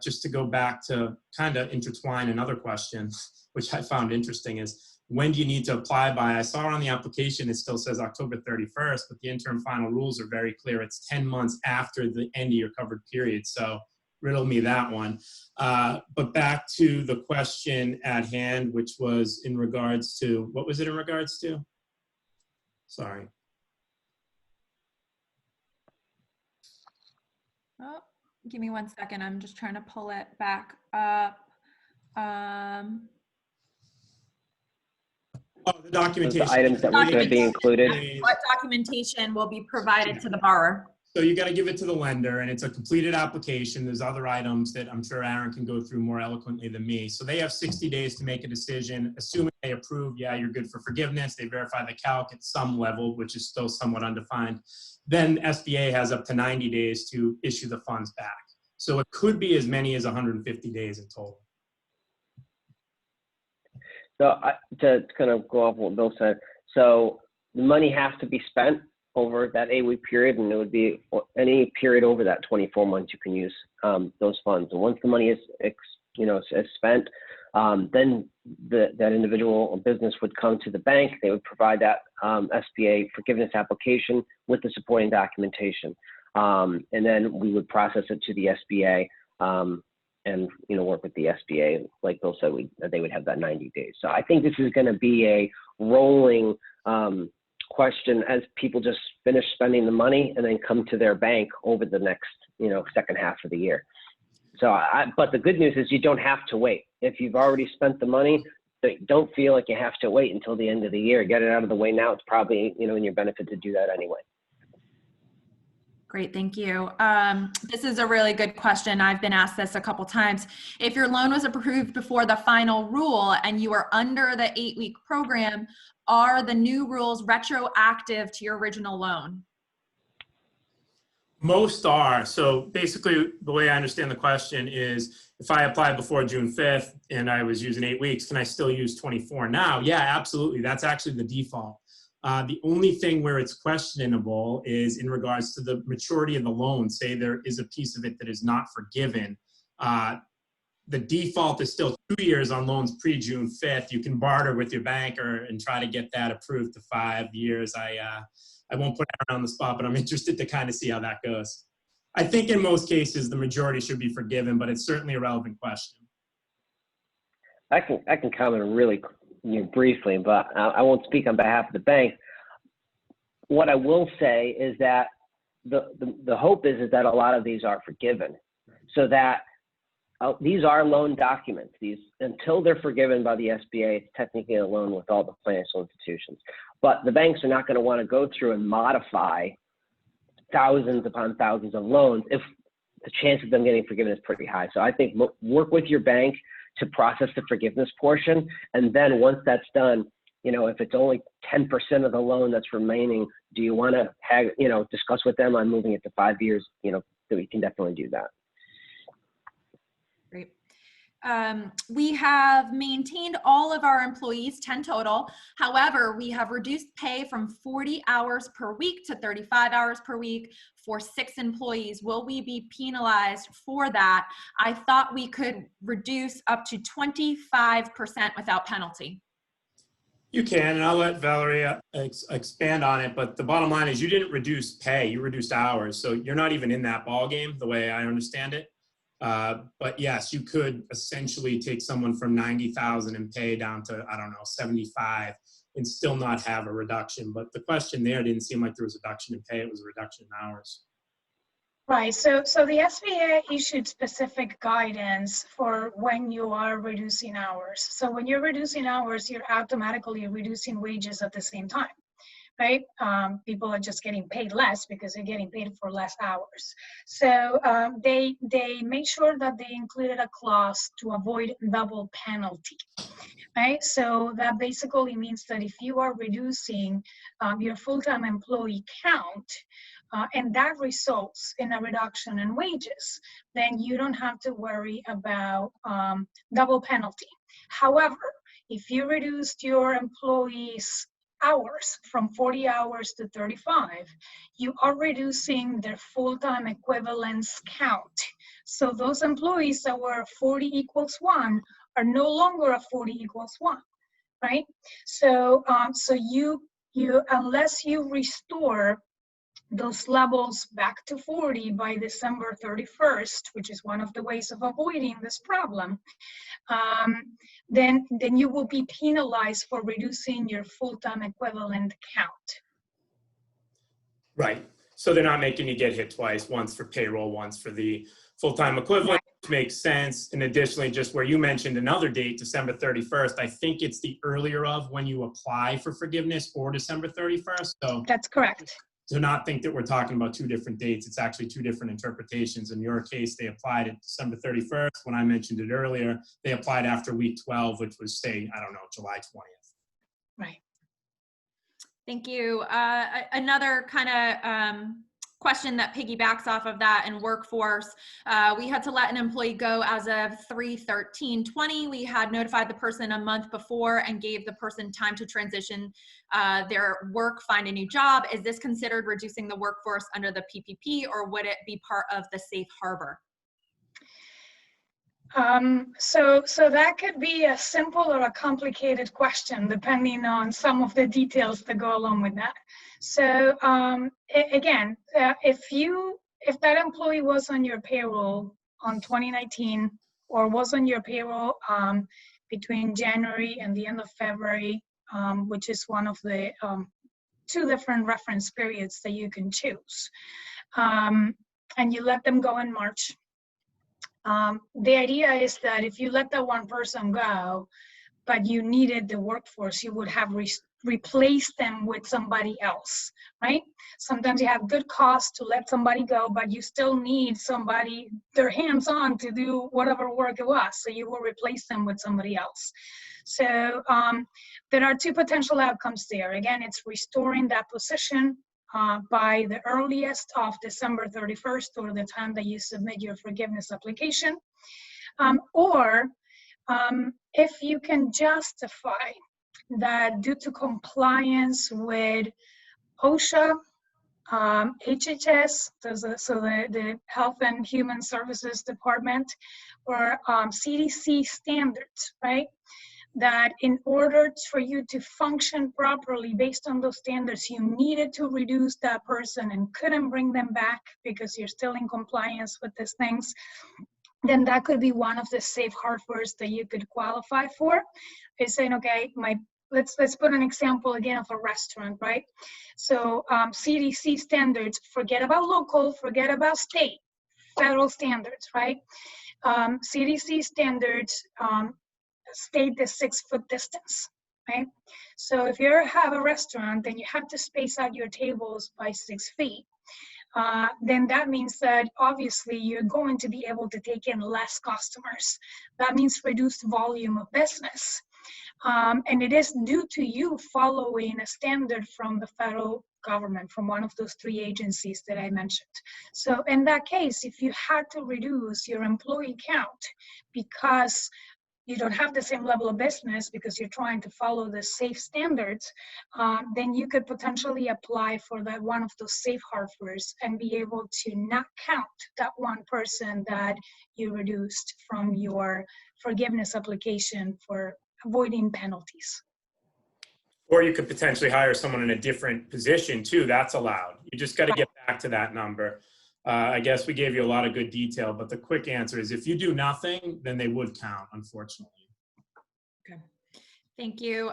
Just to go back to kind of intertwine another question, which I found interesting, is when do you need to apply by? I saw on the application it still says October 31st, but the interim final rules are very clear. It's 10 months after the end of your covered period. So riddle me that one. But back to the question at hand, which was in regards to, what was it in regards to? Sorry. Oh, give me 1 second. I'm just trying to pull it back up. Oh, the documentation. The items that were going to be included. What documentation will be provided to the borrower? So you got to give it to the lender, and it's a completed application. There's other items that I'm sure Aaron can go through more eloquently than me. So they have 60 days to make a decision. Assuming they approve, yeah, you're good for forgiveness. They verify the calc at some level, which is still somewhat undefined. Then SBA has up to 90 days to issue the funds back. So it could be as many as 150 days in total. So to kind of go off what Bill said, so the money has to be spent over that 8-week period, and it would be any period over that 24 months you can use those funds. And once the money is spent, then that individual or business would come to the bank. They would provide that SBA forgiveness application with the supporting documentation, and then we would process it to the SBA and work with the SBA. Like Bill said, they would have that 90 days. So I think this is going to be a rolling question as people just finish spending the money and then come to their bank over the next second half of the year. So but the good news is you don't have to wait. If you've already spent the money, don't feel like you have to wait until the end of the year. Get it out of the way now. It's probably in your benefit to do that anyway. Great, thank you. This is a really good question. I've been asked this a couple times. If your loan was approved before the final rule and you are under the 8-week program, are the new rules retroactive to your original loan? Most are. So basically, the way I understand the question is, if I applied before June 5th and I was using 8 weeks, can I still use 24 now? Yeah, absolutely. That's actually the default. The only thing where it's questionable is in regards to the maturity of the loan. Say there is a piece of it that is not forgiven. The default is still 2 years on loans pre-June 5th. You can barter with your banker and try to get that approved to 5 years. I won't put Aaron on the spot, but I'm interested to kind of see how that goes. I think in most cases, the majority should be forgiven, but it's certainly a relevant question. I can comment really briefly, but I won't speak on behalf of the bank. What I will say is that the hope is that a lot of these are forgiven, so that these are loan documents. These, until they're forgiven by the SBA, it's technically a loan with all the financial institutions. But the banks are not going to want to go through and modify thousands upon thousands of loans if the chance of them getting forgiven is pretty high. So I think work with your bank to process the forgiveness portion, and then once that's done, if it's only 10% of the loan that's remaining, do you want to have, discuss with them on moving it to 5 years? That we can definitely do that. Great. We have maintained all of our employees, 10 total. However, we have reduced pay from 40 hours per week to 35 hours per week for 6 employees. Will we be penalized for that? I thought we could reduce up to 25% without penalty. You can, and I'll let Valerie expand on it, but the bottom line is you didn't reduce pay, you reduced hours. So you're not even in that ballgame the way I understand it. But yes, you could essentially take someone from 90,000 in pay down to, 75 and still not have a reduction. But the question there didn't seem like there was a reduction in pay, it was a reduction in hours. Right, so the SBA issued specific guidance for when you are reducing hours. So when you're reducing hours, you're automatically reducing wages at the same time, right? People are just getting paid less because they're getting paid for less hours. So they made sure that they included a clause to avoid double penalty, right? So that basically means that if you are reducing your full-time employee count, and that results in a reduction in wages, then you don't have to worry about double penalty. However, if you reduced your employees' hours from 40 hours to 35, you are reducing their full-time equivalence count. So those employees that were 40 equals 1 are no longer a 40 equals 1, right? So, you unless you restore those levels back to 40 by December 31st, which is one of the ways of avoiding this problem, then you will be penalized for reducing your full-time equivalent count. Right. So they're not making you get hit twice, once for payroll, once for the full-time equivalent, which makes sense. And additionally, just where you mentioned another date, December 31st, I think it's the earlier of when you apply for forgiveness or December 31st. So that's correct. To not think that we're talking about 2 different dates, it's actually 2 different interpretations. In your case, they applied it December 31st. When I mentioned it earlier, they applied after week 12, which was, say, July 20th. Right. Thank you. Another kind of question that piggybacks off of that in workforce, we had to let an employee go as of 3/13/20. We had notified the person a month before and gave the person time to transition their work, find a new job. Is this considered reducing the workforce under the PPP, or would it be part of the safe harbor? So that could be a simple or a complicated question, depending on some of the details that go along with that. So again, if that employee was on your payroll on 2019 or was on your payroll between January and the end of February, which is one of the 2 different reference periods that you can choose, and you let them go in March. The idea is that if you let that one person go, but you needed the workforce, you would have replaced them with somebody else, right? Sometimes you have good cause to let somebody go, but you still need somebody, their hands-on to do whatever work it was, so you will replace them with somebody else. So there are 2 potential outcomes there. Again, it's restoring that position by the earliest of December 31st, or the time that you submit your forgiveness application, or if you can justify that due to compliance with OSHA, HHS, so the Health and Human Services Department, or CDC standards, right? That in order for you to function properly based on those standards, you needed to reduce that person and couldn't bring them back because you're still in compliance with these things, then that could be one of the safe harbors that you could qualify for. Is saying, okay, let's put an example again of a restaurant, right? So CDC standards, forget about local, forget about state, federal standards, right? CDC standards state the 6-foot distance, right? So if you have a restaurant and you have to space out your tables by 6 feet, then that means that obviously you're going to be able to take in less customers. That means reduced volume of business. And it is due to you following a standard from the federal government, from one of those 3 agencies that I mentioned. So in that case, if you had to reduce your employee count because you don't have the same level of business because you're trying to follow the safe standards, then you could potentially apply for that one of those safe harbors and be able to not count that one person that you reduced from your forgiveness application for avoiding penalties. Or you could potentially hire someone in a different position too. That's allowed. You just got to get back to that number. I guess we gave you a lot of good detail, but the quick answer is if you do nothing, then they would count, unfortunately. Okay, thank you.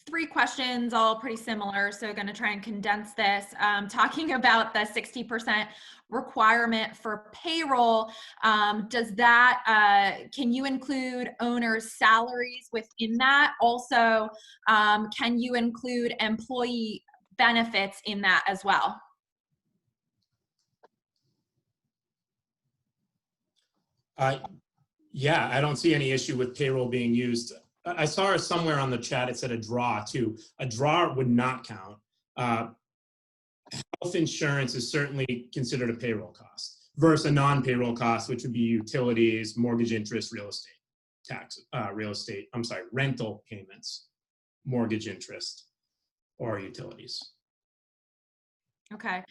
3 questions, all pretty similar, so going to try and condense this. Talking about the 60% requirement for payroll, does that, can you include owners' salaries within that? Also, can you include employee benefits in that as well? Yeah, I don't see any issue with payroll being used. I saw somewhere on the chat, it said a draw too. A draw would not count. Health insurance is certainly considered a payroll cost versus a non-payroll cost, which would be utilities, mortgage interest, real estate tax, rental payments, mortgage interest, or utilities. Okay,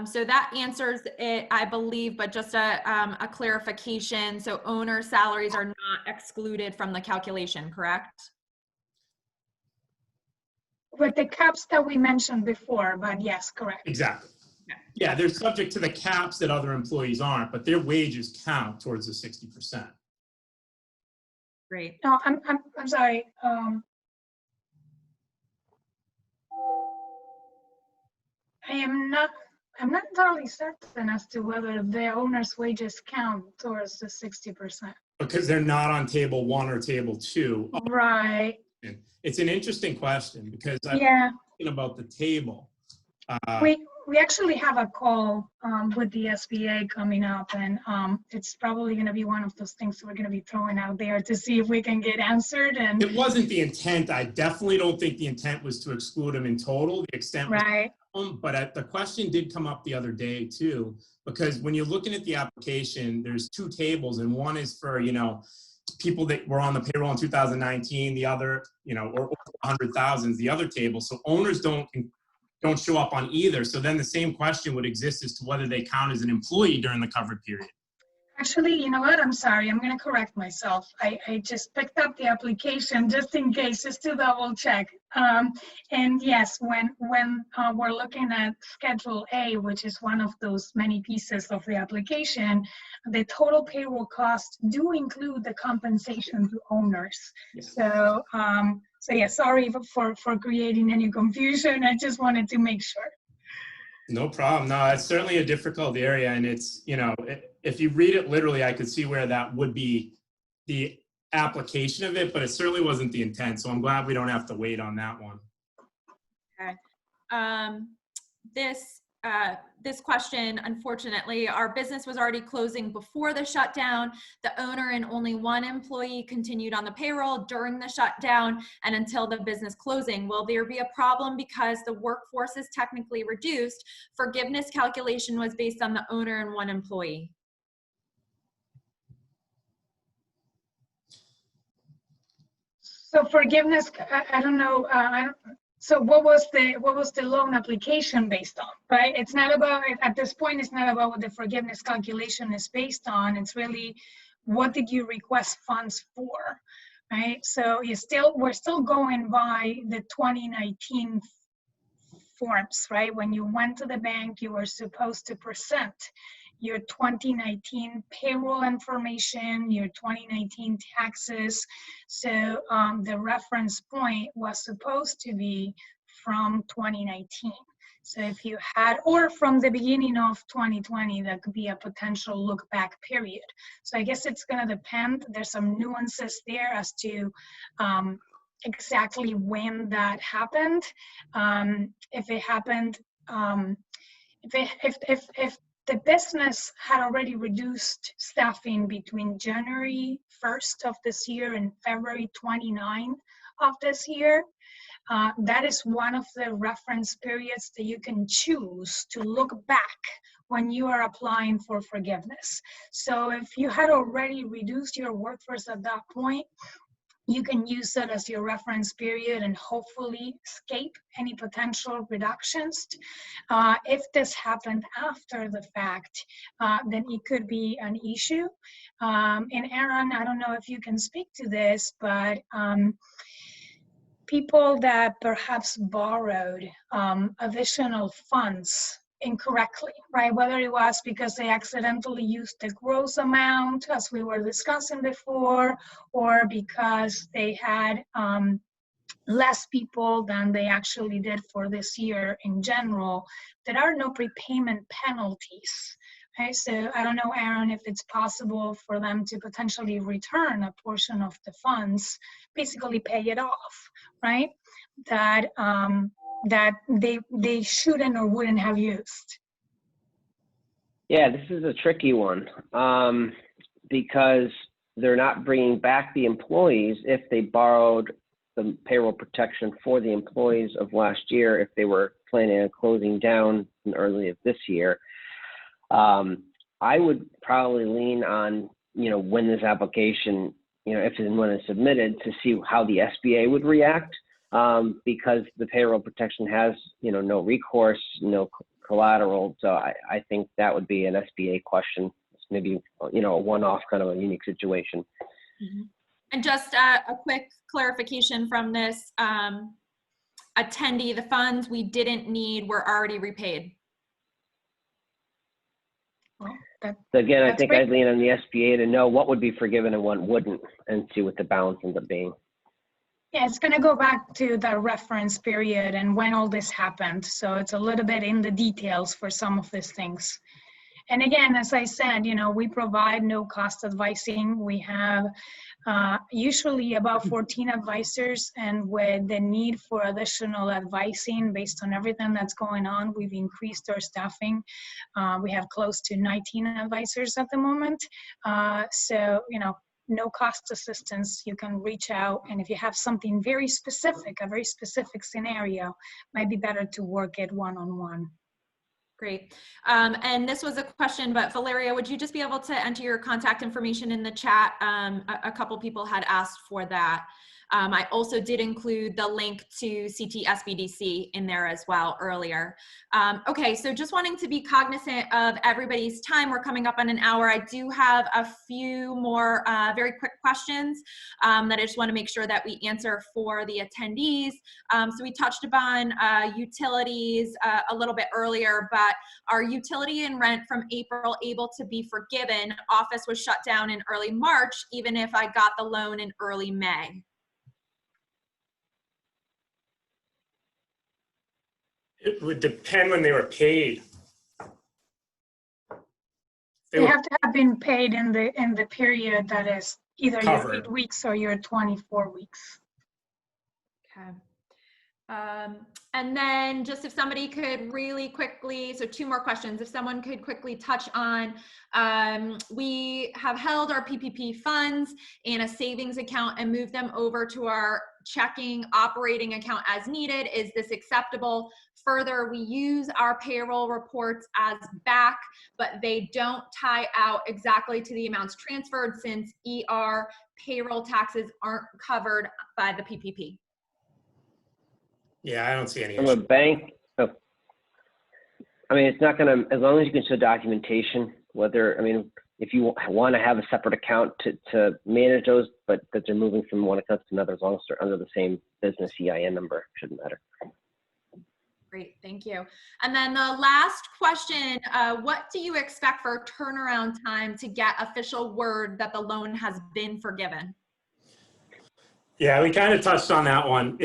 so that answers it, I believe, but just a clarification. So owner salaries are not excluded from the calculation, correct? With the caps that we mentioned before, but yes, correct. Exactly. Okay. Yeah, they're subject to the caps that other employees aren't, but their wages count towards the 60%. Great. No, I'm sorry. I'm not entirely certain as to whether the owner's wages count towards the 60%. Because they're not on table 1 or table 2. Right. It's an interesting question because I'm thinking about the table. We actually have a call with the SBA coming up, and it's probably going to be one of those things we're going to be throwing out there to see if we can get answered. And it wasn't the intent. I definitely don't think the intent was to exclude them in total. The extent was right. But the question did come up the other day too, because when you're looking at the application, there's 2 tables, and one is for, people that were on the payroll in 2019, the other, or over 100,000 the other table. So owners don't show up on either. So then the same question would exist as to whether they count as an employee during the covered period. Actually, you know what? I'm sorry. I'm going to correct myself. I just picked up the application just in case, just to double check. And yes, when we're looking at Schedule A, which is one of those many pieces of the application, the total payroll costs do include the compensation to owners. Yes. So yeah, sorry for creating any confusion. I just wanted to make sure. No problem. No, it's certainly a difficult area, and it's, if you read it literally, I could see where that would be the application of it, but it certainly wasn't the intent. So I'm glad we don't have to wait on that one. Okay. This question, unfortunately, our business was already closing before the shutdown. The owner and only 1 employee continued on the payroll during the shutdown and until the business closing. Will there be a problem because the workforce is technically reduced? Forgiveness calculation was based on the owner and 1 employee. So forgiveness, I don't know. So what was the loan application based on, right? It's not about, at this point, it's not about what the forgiveness calculation is based on. It's really, what did you request funds for, right? So we're still going by the 2019 forms, right? When you went to the bank, you were supposed to present your 2019 payroll information, your 2019 taxes. So the reference point was supposed to be from 2019. So if you had, or from the beginning of 2020, that could be a potential look back period. So I guess it's going to depend. There's some nuances there as to exactly when that happened. If it happened, if the business had already reduced staffing between January 1st of this year and February 29th of this year. That is one of the reference periods that you can choose to look back when you are applying for forgiveness. So if you had already reduced your workforce at that point, you can use that as your reference period and hopefully escape any potential reductions. If this happened after the fact, then it could be an issue. And Aaron, I don't know if you can speak to this, but people that perhaps borrowed additional funds incorrectly, right? Whether it was because they accidentally used the gross amount, as we were discussing before, or because they had less people than they actually did for this year in general, there are no prepayment penalties. Okay, so I don't know, Aaron, if it's possible for them to potentially return a portion of the funds, basically pay it off, right? That that they shouldn't or wouldn't have used. Yeah, this is a tricky one because they're not bringing back the employees if they borrowed the payroll protection for the employees of last year, if they were planning on closing down in early of this year. I would probably lean on, when this application, if and when it's submitted, to see how the SBA would react, because the payroll protection has, no recourse, no collateral. So I think that would be an SBA question. It's maybe, a one-off kind of a unique situation. Mm-hmm. And just a quick clarification from this attendee, the funds we didn't need were already repaid. Well, So again, I think great. I'd lean on the SBA to know what would be forgiven and what wouldn't, and see what the balance ends up being. Yeah, it's going to go back to the reference period and when all this happened. So it's a little bit in the details for some of these things. And again, as I said, we provide no cost advising. We have usually about 14 advisors, and with the need for additional advising based on everything that's going on, we've increased our staffing. We have close to 19 advisors at the moment. So, no cost assistance. You can reach out, and if you have something very specific, a very specific scenario, might be better to work it one-on-one. Great. And this was a question, but Valeria, would you just be able to enter your contact information in the chat? A couple people had asked for that. I also did include the link to CTSBDC in there as well earlier. Okay, so just wanting to be cognizant of everybody's time. We're coming up on an hour. I do have a few more very quick questions that I just want to make sure that we answer for the attendees. So we touched upon utilities a little bit earlier, but are utility and rent from April able to be forgiven? Office was shut down in early March, even if I got the loan in early May. It would depend when they were paid. They have to have been paid in the period that is either Covered. your 8 weeks or your 24 weeks. Okay. And then just if somebody could really quickly, so 2 more questions, if someone could quickly touch on, we have held our PPP funds in a savings account and moved them over to our checking operating account as needed. Is this acceptable? Further, we use our payroll reports as back, but they don't tie out exactly to the amounts transferred since ER payroll taxes aren't covered by the PPP. Yeah, I don't see any From a issue. bank, it's not going to, as long as you can show documentation, if you want to have a separate account to manage those, but that they're moving from one account to another, as long as they're under the same business EIN number, shouldn't matter. Great, thank you. And then the last question, what do you expect for turnaround time to get official word that the loan has been forgiven? Yeah, we kind of touched on that one.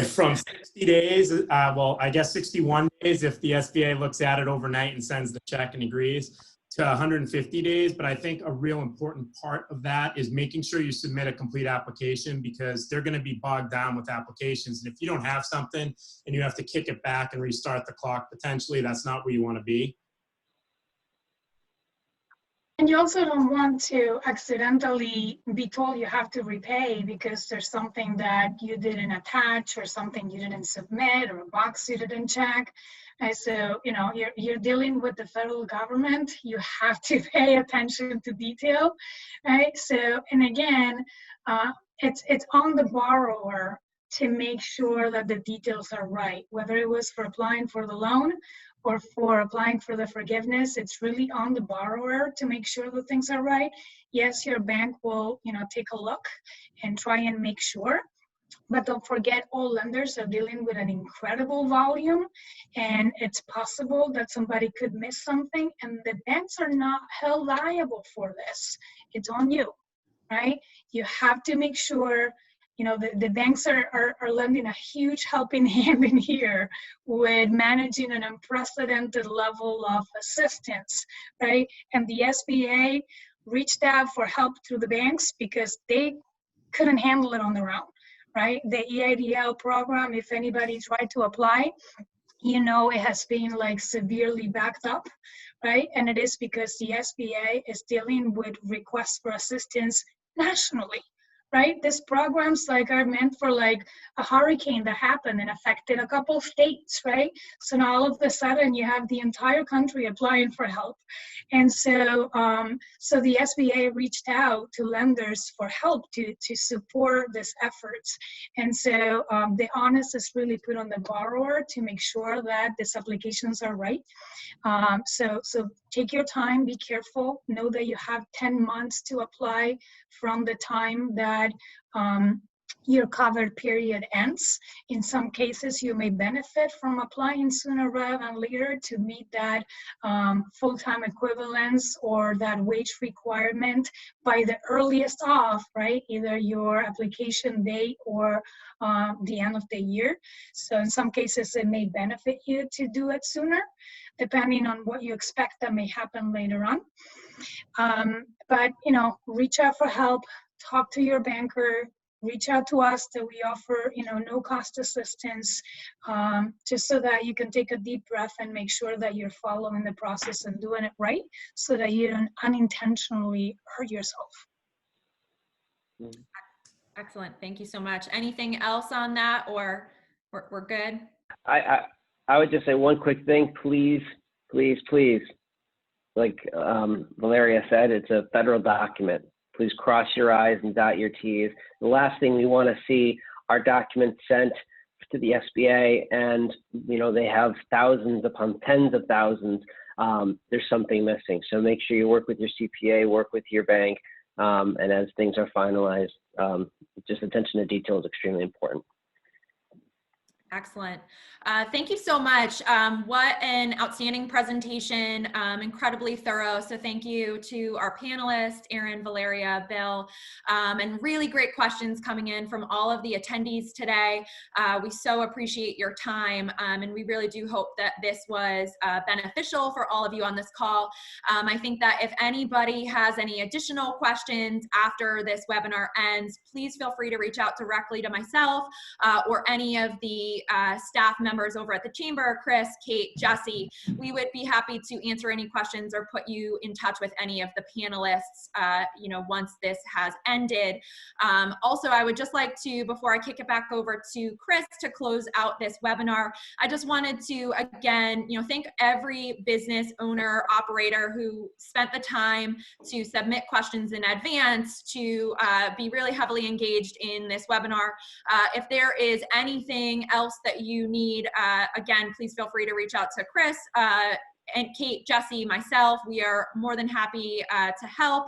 From 60 days, well, I guess 61 days if the SBA looks at it overnight and sends the check and agrees, to 150 days. But I think a real important part of that is making sure you submit a complete application, because they're going to be bogged down with applications. And if you don't have something and you have to kick it back and restart the clock, potentially that's not where you want to be. And you also don't want to accidentally be told you have to repay because there's something that you didn't attach or something you didn't submit or a box you didn't check. And so, you know, you're dealing with the federal government. You have to pay attention to detail, right? So, and again, it's on the borrower to make sure that the details are right, whether it was for applying for the loan or for applying for the forgiveness. It's really on the borrower to make sure that things are right. Yes, your bank will, you know, take a look and try and make sure, but don't forget all lenders are dealing with an incredible volume, and it's possible that somebody could miss something, and the banks are not held liable for this. It's on you, right? You have to make sure, you know, the banks are lending a huge helping hand in here with managing an unprecedented level of assistance, right? And the SBA reached out for help through the banks because they couldn't handle it on their own, right? The EIDL program, if anybody tried to apply, you know, it has been like severely backed up, right? And it is because the SBA is dealing with requests for assistance nationally, right? These programs like are meant for like a hurricane that happened and affected a couple of states, right? So now all of a sudden you have the entire country applying for help. And so, so the SBA reached out to lenders for help to support these efforts. And so the onus is really put on the borrower to make sure that these applications are right. So take your time, be careful, know that you have 10 months to apply from the time that your covered period ends. In some cases, you may benefit from applying sooner rather than later to meet that full-time equivalence or that wage requirement by the earliest of, right, either your application date or the end of the year. So in some cases, it may benefit you to do it sooner, depending on what you expect that may happen later on. But, you know, reach out for help, talk to your banker, reach out to us that we offer, you know, no cost assistance, just so that you can take a deep breath and make sure that you're following the process and doing it right so that you don't unintentionally hurt yourself. Excellent. Thank you so much. Anything else on that, or we're good? I would just say one quick thing, please, please, please. Like Valeria said, it's a federal document. Please cross your I's and dot your T's. The last thing we want to see are documents sent to the SBA and, you know, they have thousands upon tens of thousands. There's something missing. So make sure you work with your CPA, work with your bank, and as things are finalized, just attention to detail is extremely important. Excellent. Thank you so much. What an outstanding presentation, incredibly thorough. So thank you to our panelists, Aaron, Valeria, Bill, and really great questions coming in from all of the attendees today. We so appreciate your time, and we really do hope that this was beneficial for all of you on this call. I think that if anybody has any additional questions after this webinar ends, please feel free to reach out directly to myself or any of the staff members over at the Chamber, Chris, Kate, Jesse. We would be happy to answer any questions or put you in touch with any of the panelists, you know, once this has ended. Also, I would just like to, before I kick it back over to Chris to close out this webinar, I just wanted to, again, you know, thank every business owner, operator who spent the time to submit questions in advance, to be really heavily engaged in this webinar. If there is anything else that you need, again, please feel free to reach out to Chris and Kate, Jesse, myself. We are more than happy to help.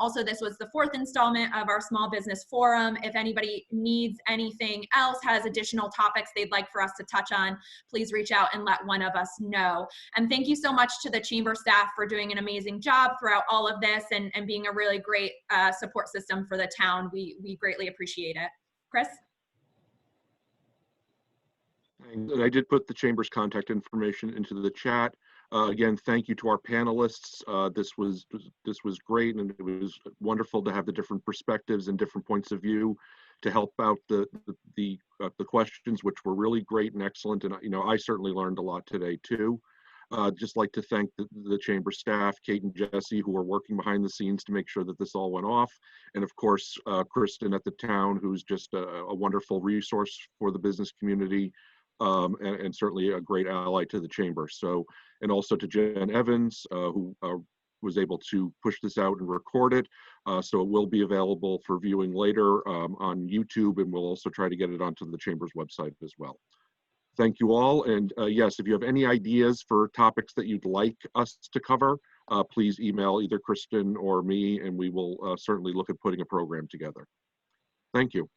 Also, this was the 4th installment of our Small Business Forum. If anybody needs anything else, has additional topics they'd like for us to touch on, please reach out and let one of us know. And thank you so much to the Chamber staff for doing an amazing job throughout all of this and being a really great support system for the town. We greatly appreciate it. Chris? And I did put the Chamber's contact information into the chat. Again, thank you to our panelists. This was great, and it was wonderful to have the different perspectives and different points of view to help out the questions, which were really great and excellent. And you know, I certainly learned a lot today too. Just like to thank the chamber staff, Kate and Jesse, who are working behind the scenes to make sure that this all went off. And of course, Kristen at the town, who's just a wonderful resource for the business community, and certainly a great ally to the chamber. So, and also to Jen Evans, who was able to push this out and record it. So it will be available for viewing later on YouTube, and we'll also try to get it onto the chamber's website as well. Thank you all. And yes, if you have any ideas for topics that you'd like us to cover, please email either Kristen or me, and we will certainly look at putting a program together. Thank you.